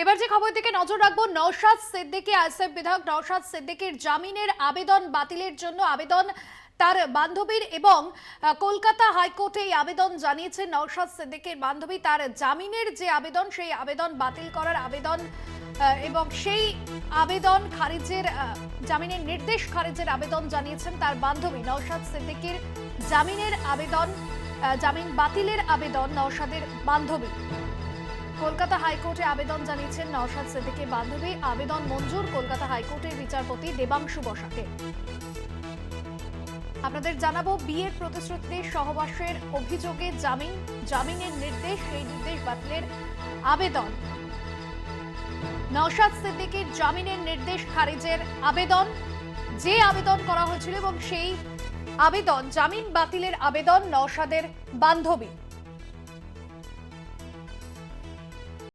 এবার যে খবর দিকে নজর রাখবো, নওশাদ সিদ্দিকী, আইএসএফ বিধায়ক নওশাদ সিদ্দিকীর জামিনের আবেদন বাতিলের জন্য আবেদন তার বান্ধবীর এবং কলকাতা হাইকোর্টে এই আবেদন জানিয়েছেন নওশাদ সিদ্দিকীর বান্ধবী। তার জামিনের যে আবেদন, সেই আবেদন বাতিল করার আবেদন এবং সেই আবেদন খারিজের, জামিনের নির্দেশ খারিজের আবেদন জানিয়েছেন তার বান্ধবী। নওশাদ সিদ্দিকীর জামিনের আবেদন, জামিন বাতিলের আবেদন নওশাদের বান্ধবী কলকাতা হাইকোর্টে আবেদন জানিয়েছেন নওশাদ সিদ্দিকীর বান্ধবী। আবেদন মঞ্জুর কলকাতা হাইকোর্টের বিচারপতি দেবাংশু বসাকে। আপনাদের জানাবো, বিয়ের প্রতিশ্রুতিতে সহবাসের অভিযোগে জামিনের নির্দেশ, সেই নির্দেশ বাতিলের আবেদন। নওশাদ সিদ্দিকীর জামিনের নির্দেশ খারিজের আবেদন, যে আবেদন করা হয়েছিল এবং সেই আবেদন, জামিন বাতিলের আবেদন নওশাদের বান্ধবী।